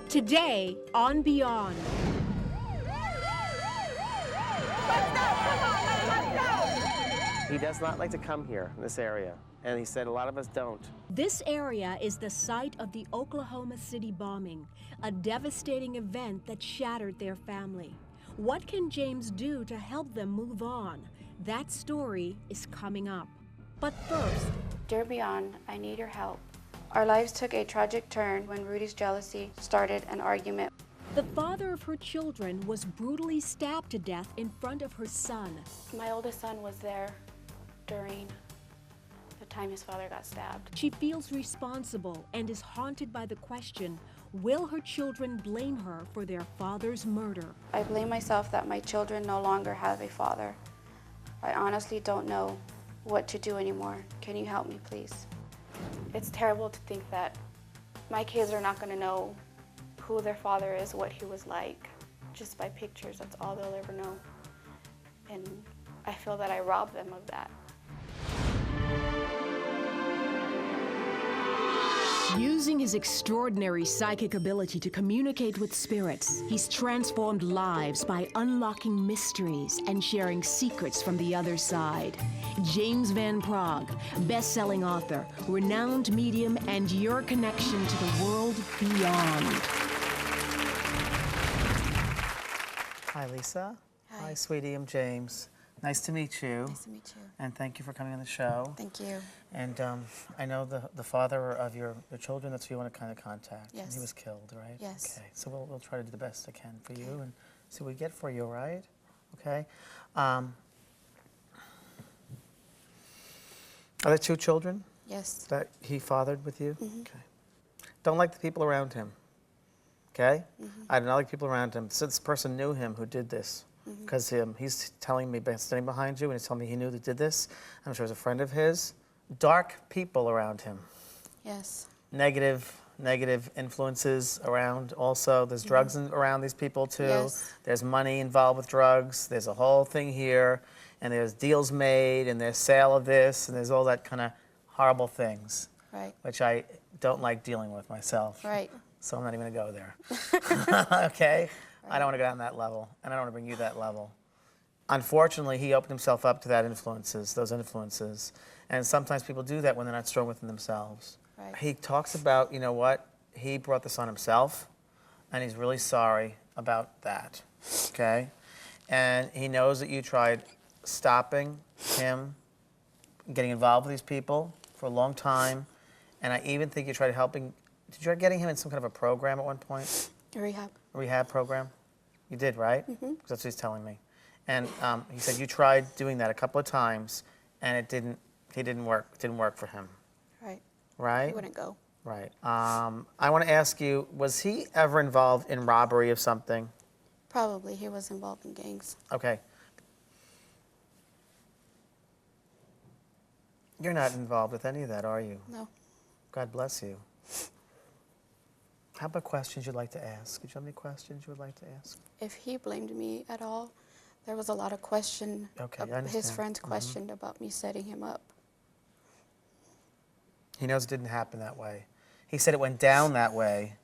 Today on Beyond. He does not like to come here, in this area, and he said a lot of us don't. This area is the site of the Oklahoma City bombing, a devastating event that shattered their family. What can James do to help them move on? That story is coming up. But first, Dear Beyond, I need your help. Our lives took a tragic turn when Rudy's jealousy started an argument. the father of her children was brutally stabbed to death in front of her son. My oldest son was there during the time his father got stabbed. She feels responsible and is haunted by the question, will her children blame her for their father's murder? I blame myself that my children no longer have a father. I honestly don't know what to do anymore. Can you help me, please? It's terrible to think that my kids are not going to know who their father is, what he was like, just by pictures. That's all they'll ever know. And I feel that I robbed them of that. Using his extraordinary psychic ability to communicate with spirits, he's transformed lives by unlocking mysteries and sharing secrets from the other side. James Van Praagh, best-selling author, renowned medium, and your connection to the world beyond. Hi, Lisa. Hi. Hi, sweetie. I'm James. Nice to meet you. Nice to meet you. And thank you for coming on the show. Thank you. And I know the father of your children, that's who you want to kind of contact. Yes. And he was killed, right? Yes. Okay. So we'll try to do the best I can for you and see what we get for you, all right? Okay. Are there two children Yes. that he fathered with you? Mhm. Okay. Don't like the people around him. Okay? Mhm. I do not like people around him. So this person knew him who did this. Because he's telling me, standing behind you, and he's telling me he knew that did this. I'm sure it was a friend of his. Dark people around him. Yes. Negative influences around also. There's drugs around these people too. Yes. There's money involved with drugs. There's a whole thing here. And there's deals made, and there's sale of this, and there's all that kind of horrible things. Right. Which I don't like dealing with myself. Right. So I'm not even going to go there. Okay? I don't want to go down that level, and I don't want to bring you that level. Unfortunately, he opened himself up to those influences. And sometimes people do that when they're not strong within themselves. Right. He talks about, you know what, he brought this on himself, and he's really sorry about that, okay? And he knows that you tried stopping him getting involved with these people for a long time, and I even think you tried helping. Did you try getting him in some kind of a program at one point? Rehab. A rehab program? You did, right? Mm-hmm. That's what he's telling me. And he said you tried doing that a couple of times, and it didn't work for him, Right. right? He wouldn't go. Right. I want to ask you, was he ever involved in robbery of something? Probably he was involved in gangs. Okay. You're not involved with any of that, are you? No. God bless you. How about questions you'd like to ask? Did you have any questions you would like to ask? If he blamed me at all, there was a lot of question. Okay, I His understand. friends questioned about me setting him up. He knows it didn't happen that way. He said it went down that way,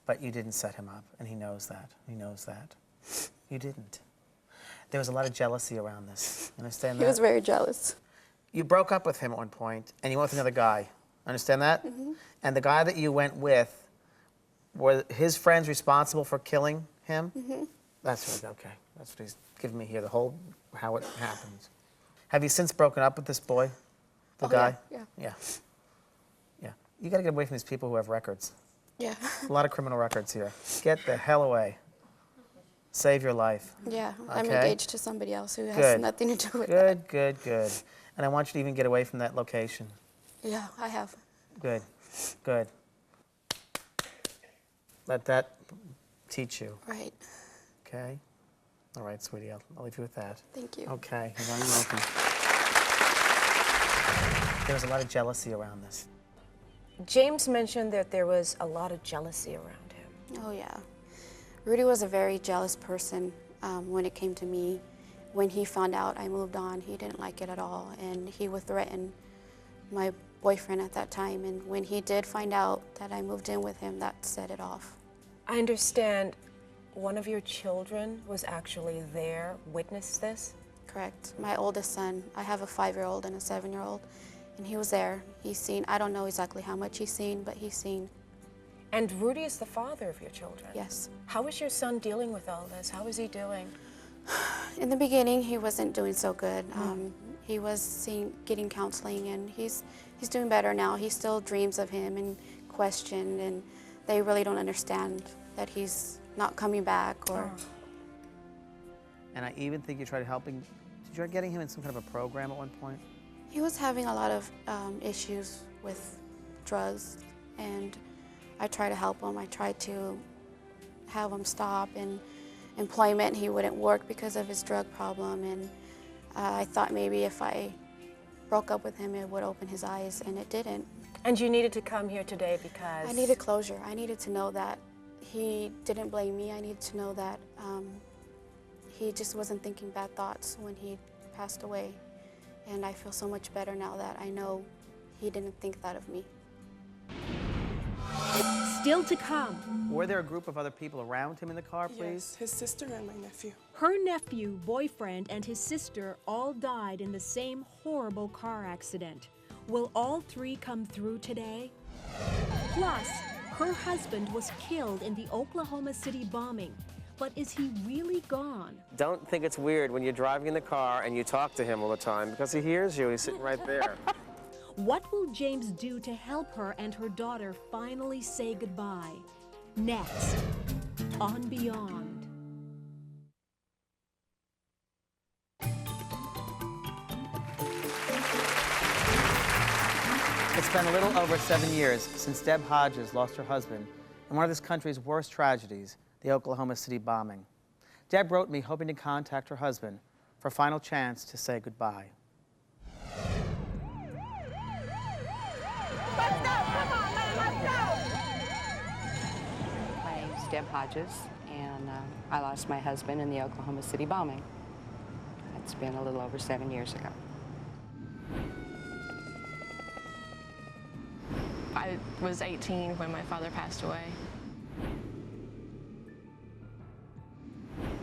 but you didn't set him up, and he knows that. He knows that. You didn't. There was a lot of jealousy around this. Understand that? He was very jealous. You broke up with him at one point, and you went with another guy. Understand that? And the guy that you went with, were his friends responsible for killing him? That's right, okay. That's what he's giving me here, the whole, how it happens. Have you since broken up with this boy? The guy? Yeah. Yeah. Yeah. You gotta get away from these people who have records. Yeah. A lot of criminal records here. Get the hell away. Save your life. Yeah. I'm Okay. engaged to somebody else who has Good. nothing to do with that. Good. And I want you to even get away from that location. Yeah, I have. Good. Let that teach you, Right. okay? All right, sweetie, I'll leave you with that. Thank you. Okay, you're very welcome. There was a lot of jealousy around this. James mentioned that there was a lot of jealousy around him. Oh, yeah. Rudy was a very jealous person when it came to me. When he found out I moved on, he didn't like it at all, and he would threaten my boyfriend at that time. And when he did find out that I moved in with him, that set it off. I understand one of your children was actually there, witnessed this? Correct. My oldest son, I have a 5-year-old and a 7-year-old, and he was there. He's seen, I don't know exactly how much he's seen, but he's seen. And Rudy is the father of your children? Yes. How is your son dealing with all this? How is he doing? In the beginning, he wasn't doing so good. He was getting counseling, and he's doing better now. He still dreams of him and questioned, and they really don't understand that he's not coming back or. And I even think you tried helping. Did you try getting him in some kind of a program at one point? He was having a lot of issues with drugs, and I tried to help him. I tried to have him stop, and employment, he wouldn't work because of his drug problem, and I thought maybe if I broke up with him, it would open his eyes, and it didn't. And you needed to come here today because... I needed closure. I needed to know that he didn't blame me. I needed to know that he just wasn't thinking bad thoughts when he passed away. And I feel so much better now that I know he didn't think that of me. Still to come. Were there a group of other people around him in the car, please? Yes, his sister and my nephew. Her nephew, boyfriend, and his sister all died in the same horrible car accident. Will all three come through today? Plus, her husband was killed in the Oklahoma City bombing. But is he really gone? Don't think it's weird when you're driving in the car and you talk to him all the time because he hears you. He's sitting right there. What will James do to help her and her daughter finally say goodbye? Next, on Beyond. It's been a little over 7 years since Deb Hodges lost her husband in one of this country's worst tragedies, the Oklahoma City bombing. Deb wrote me hoping to contact her husband for a final chance to say goodbye. My name's Deb Hodges, and I lost my husband in the Oklahoma City bombing. It's been a little over 7 years ago. I was 18 when my father passed away.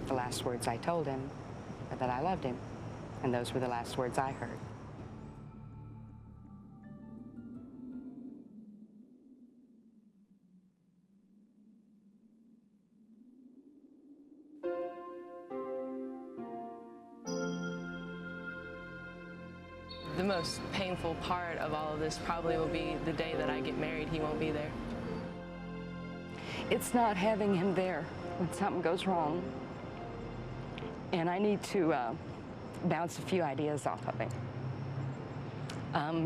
The last words I told him were that I loved him, and those were the last words I heard. The most painful part of all of this probably will be the day that I get married. He won't be there. It's not having him there when something goes wrong, and I need to bounce a few ideas off of him.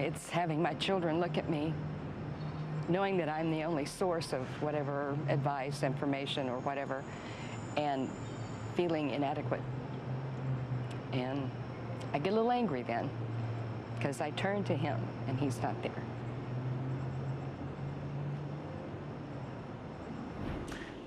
It's having my children look at me, knowing that I'm the only source of whatever advice, information, or whatever, and feeling inadequate. And I get a little angry then, because I turn to him and he's not there.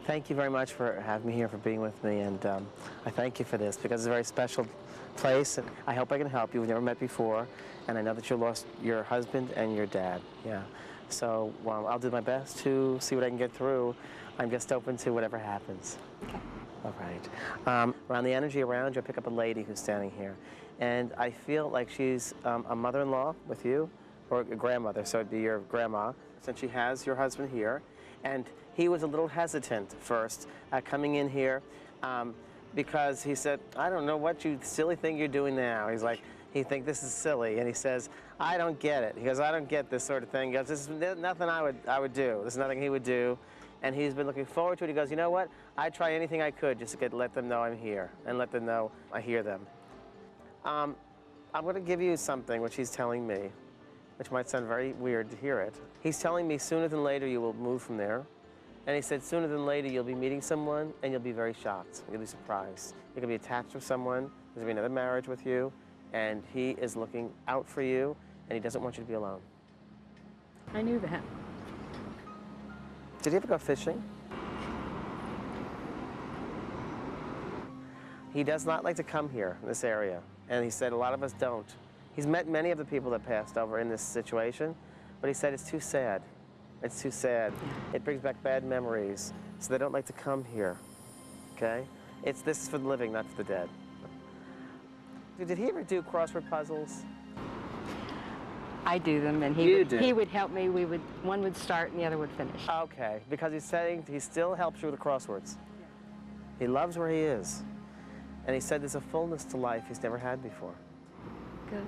Thank you very much for having me here, for being with me, and I thank you for this because it's a very special place, and I hope I can help you. We've never met before, and I know that you lost your husband and your dad, yeah. So I'll do my best to see what I can get through. I'm just open to whatever happens. Okay. All right. Around the energy around you, I pick up a lady who's standing here, and I feel like she's a mother-in-law with you, or a grandmother, so it'd be your grandma, since she has your husband here. And he was a little hesitant first coming in here because he said, I don't know what you silly thing you're doing now. He's like, he thinks this is silly. And he says, I don't get it. He goes, I don't get this sort of thing. He goes, this is nothing I would do. This is nothing he would do. And he's been looking forward to it. He goes, you know what? I'd try anything I could just to let them know I'm here and let them know I hear them. I'm going to give you something which he's telling me, which might sound very weird to hear it. He's telling me sooner than later you will move from there. And he said sooner than later you'll be meeting someone and you'll be very shocked. You'll be surprised. You're going to be attached to someone. There's going to be another marriage with you. And he is looking out for you and he doesn't want you to be alone. I knew that. Did he ever go fishing? He does not like to come here, in this area. And he said a lot of us don't. He's met many of the people that passed over in this situation, but he said it's too sad. It's too sad. It brings back bad memories, so they don't like to come here, okay? This is for the living, not for the dead. Did he ever do crossword puzzles? I do them, and You do? he would help me. One would start and the other would finish. Okay, because he's saying he still helps you with the crosswords. He loves where he is. And he said there's a fullness to life he's never had before. Good.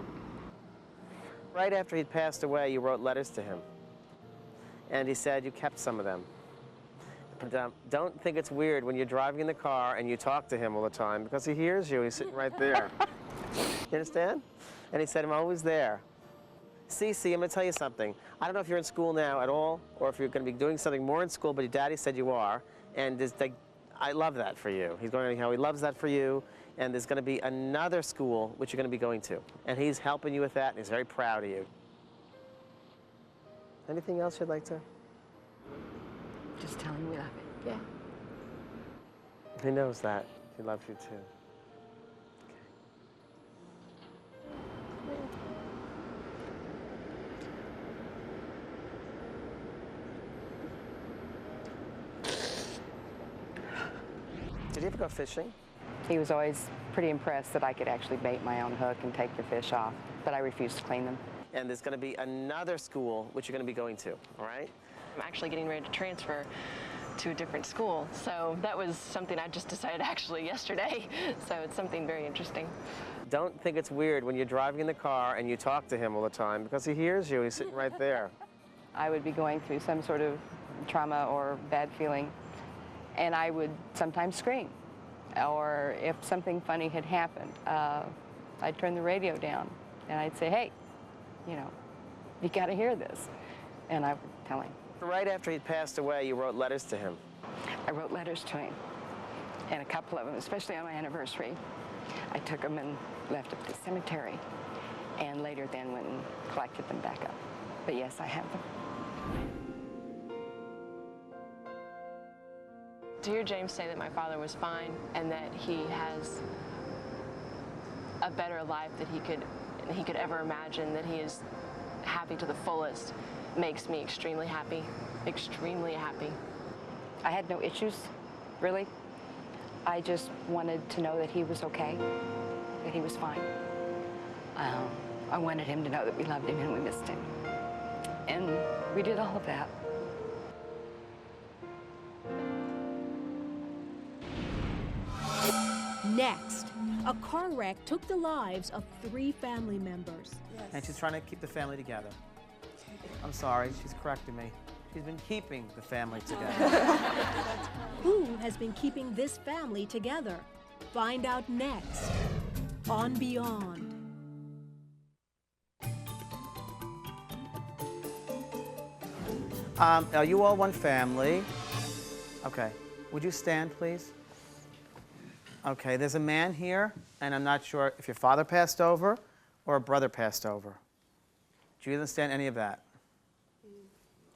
Right after he'd passed away, you wrote letters to him. And he said you kept some of them. But don't think it's weird when you're driving in the car and you talk to him all the time, because he hears you. He's sitting right there. You understand? And he said, I'm always there. Cece, I'm going to tell you something. I don't know if you're in school now at all, or if you're going to be doing something more in school, but your daddy said you are. And I love that for you. He's going to how he loves that for you. And there's going to be another school which you're going to be going to. And he's helping you with that, and he's very proud of you. Anything else you'd like to? Just tell him we love it. Yeah. He knows that. He loves you too. Did you ever go fishing? He was always pretty impressed that I could actually bait my own hook and take the fish off, but I refused to clean them. And there's going to be another school which you're going to be going to, all right? I'm actually getting ready to transfer to a different school, so that was something I just decided actually yesterday, so it's something very interesting. Don't think it's weird when you're driving in the car and you talk to him all the time, because he hears you. He's sitting right there. I would be going through some sort of trauma or bad feeling, and I would sometimes scream. Or if something funny had happened, I'd turn the radio down and I'd say, hey, you know, you got to hear this. And I would tell him. Right after he'd passed away, you wrote letters to him. I wrote letters to him, and a couple of them, especially on my anniversary, I took them and left at the cemetery, and later then went and collected them back up. But yes, I have them. To hear James say that my father was fine and that he has a better life that he could ever imagine, that he is happy to the fullest, makes me extremely happy, extremely happy. I had no issues, really. I just wanted to know that he was okay, that he was fine. I wanted him to know that we loved him and we missed him. And we did all of that. Next, a car wreck took the lives of 3 family members. And she's trying to keep the family together. I'm sorry, she's correcting me. She's been keeping the family together. Who has been keeping this family together? Find out next on Beyond. Are you all one family? Okay. Would you stand, please? Okay, there's a man here, and I'm not sure if your father passed over or a brother passed over. Do you understand any of that?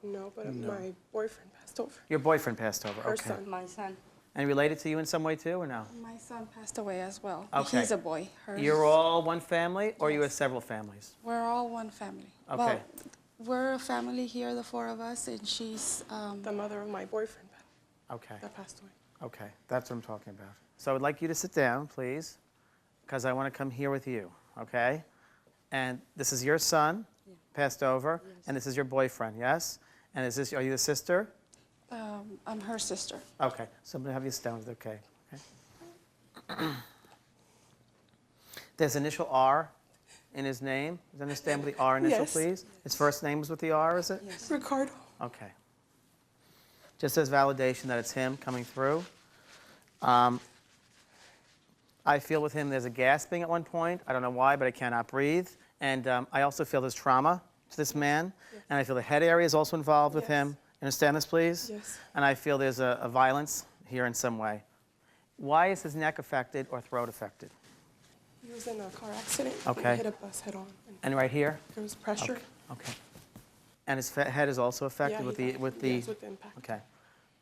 No, but my boyfriend passed over. Your boyfriend passed over, Her okay. son. My son. And related to you in some way too, or no? My son passed away as well. Okay. He's a boy. You're all one family, or you have several families? We're all one family. Okay. Well, we're a family here, the 4 of us, and she's the mother of my boyfriend Okay. that passed away. Okay, that's what I'm talking about. So I would like you to sit down, please, because I want to come here with you, okay? And this is your son, passed over, and this is your boyfriend, yes? And are you the sister? I'm her sister. Okay, so I'm going to have you sit down, okay? Okay. There's initial R in his name. Do you understand what the R initial, Yes. please? His first name is with the R, is it? Yes. Ricardo. Okay. Just as validation that it's him coming through. I feel with him there's a gasping at one point. I don't know why, but I cannot breathe. And I also feel there's trauma to this man. Yes. And I feel the head area is also involved with him. You understand this, please? Yes. And I feel there's a violence here in some way. Why is his neck affected or throat affected? He was in a car accident. Okay. He hit a bus head on. And right here? There was pressure. Okay. And his head is also affected with the Yes, with the impact. Okay.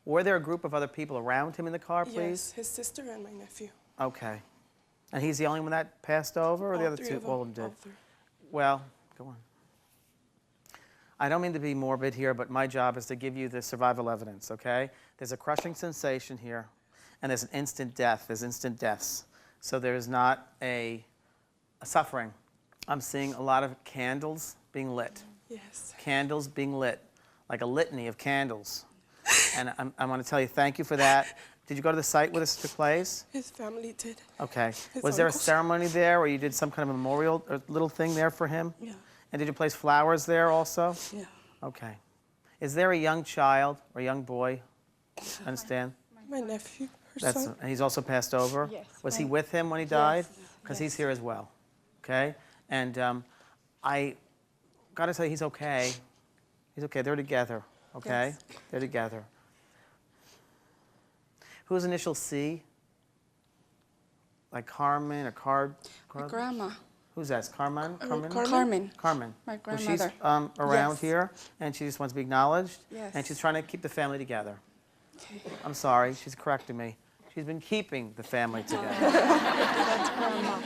Were there a group of other people around him in the car, please? Yes, his sister and my nephew. Okay. And he's the only one that passed over, or the All other 3 two? of them. All of them All did. 3. Well, go on. I don't mean to be morbid here, but my job is to give you the survival evidence, okay? There's a crushing sensation here, and there's an instant death. There's instant deaths. So there's not a suffering. I'm seeing a lot of candles being lit. Yes. Candles being lit, like a litany of candles. And I want to tell you thank you for that. Did you go to the site where this took place? His family did. Okay. His Was there a uncles. ceremony there, or you did some kind of memorial or little thing there for him? Yeah. And did you place flowers there also? Yeah. Okay. Is there a young child or young boy? Understand? My nephew, her That's, son. he's also passed over? Yes. Was he with him when he died? Yes. Because he's here as well. Okay? And I got to say, he's okay. He's okay. They're together. Okay? Yes. They're together. Who's initial C? Like Carmen or My grandma. Who's that? Carmen? Carmen? Carmen. Carmen. My Well, she's grandmother. around Yes. here, and she just wants to be acknowledged. Yes. And she's trying to keep the family together. I'm sorry, she's correcting me. She's been keeping the family together. That's grandma.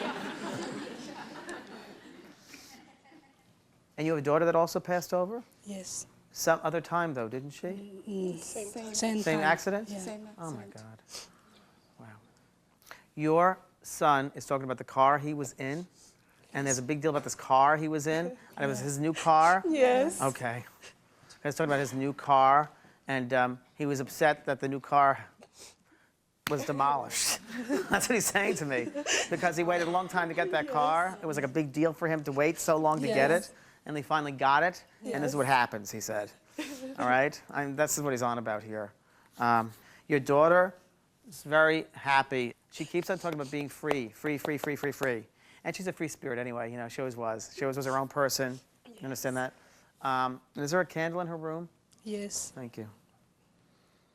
And you have a daughter that also passed over? Yes. Some other time, though, didn't she? Same Same accident? Yeah. Same Oh, my accident. God. Wow. Your son is talking about the car he was in, and there's a big deal about this car he was in, and it was his new car? Yes. Okay. He was talking about his new car, and he was upset that the new car was demolished. That's what he's saying to me, because he waited a long time to get that car. It was like a big deal for him to wait so long to get it, and they finally got it, and this is what happens, he said. All right? This is what he's on about here. Your daughter is very happy. She keeps on talking about being free, free, free, free, free, free. And she's a free spirit anyway, you know, she always was. She always was her own person. You understand that? Is there a candle in her room? Yes. Thank you.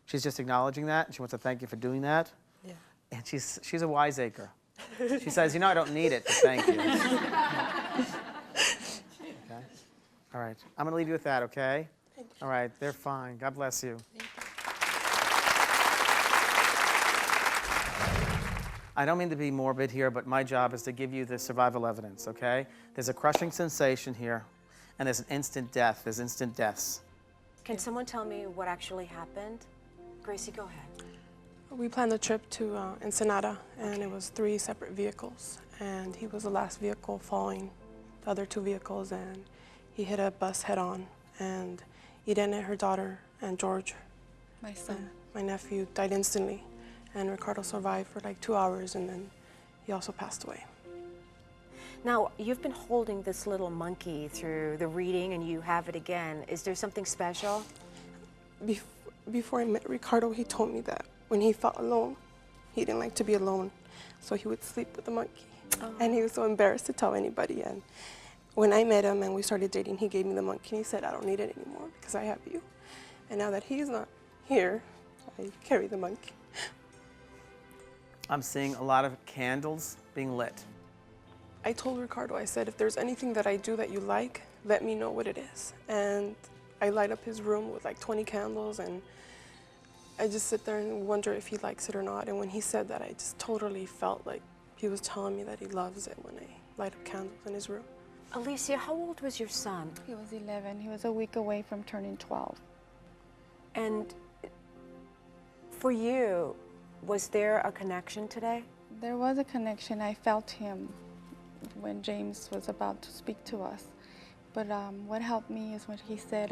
She's just acknowledging that, and she wants to thank you for doing that. Yeah. And she's a wiseacre. She says, you know, I don't need it, but thank you. Okay? All right. I'm going to leave you with that, okay? All right. They're fine. God bless you. I don't mean to be morbid here, but my job is to give you the survival evidence, okay? There's a crushing sensation here, and there's an instant death. There's instant deaths. Can someone tell me what actually happened? Gracie, go ahead. We planned a trip to Ensenada, and it was 3 separate vehicles. And he was the last vehicle following the other 2 vehicles, and he hit a bus head-on. And Irene, her daughter, and George, My son. my nephew, died instantly. And Ricardo survived for like 2 hours, and then he also passed away. Now, you've been holding this little monkey through the reading, and you have it again. Is there something special? Before I met Ricardo, he told me that when he felt alone, he didn't like to be alone, so he would sleep with the monkey. And he was so embarrassed to tell anybody. And when I met him and we started dating, he gave me the monkey, and he said, I don't need it anymore because I have you. And now that he's not here, I carry the monkey. I'm seeing a lot of candles being lit. I told Ricardo, I said, if there's anything that I do that you like, let me know what it is. And I light up his room with like 20 candles, and I just sit there and wonder if he likes it or not. And when he said that, I just totally felt like he was telling me that he loves it when I light up candles in his room. Alicia, how old was your son? He was 11. He was a week away from turning 12. And for you, was there a connection today? There was a connection. I felt him when James was about to speak to us. But what helped me is when he said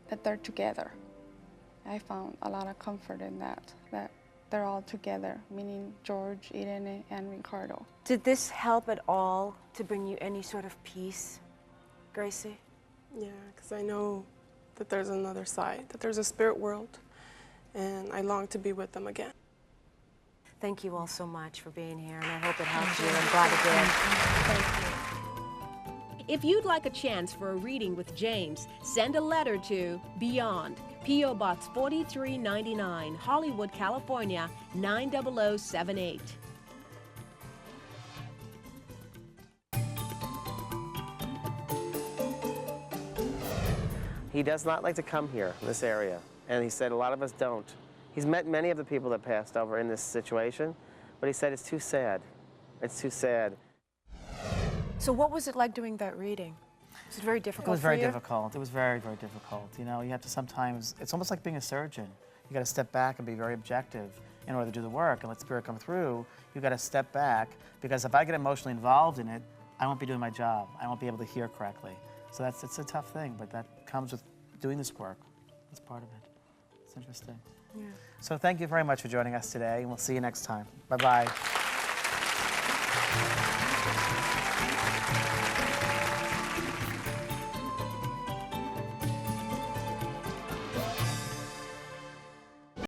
that they're together. I found a lot of comfort in that they're all together, meaning George, Irene, and Ricardo. Did this help at all to bring you any sort of peace, Gracie? Yeah, because I know that there's another side, that there's a spirit world, and I long to be with them again. Thank you all so much for being here, and I hope it helped you. I'm glad it did. If you'd like a chance for a reading with James, send a letter to Beyond, P.O. Box 4399, Hollywood, California, 90078. He does not like to come here, this area, and he said a lot of us don't. He's met many of the people that passed over in this situation, but he said it's too sad. It's too sad. So what was it like doing that reading? It's very difficult. It was for very you? difficult. It was very, very difficult. You know, you have to sometimes, it's almost like being a surgeon. You got to step back and be very objective in order to do the work and let spirit come through. You got to step back, because if I get emotionally involved in it, I won't be doing my job. I won't be able to hear correctly. So it's a tough thing, but that comes with doing this work. That's part of it. It's interesting. Yeah. So thank you very much for joining us today, and we'll see you next time. Bye-bye.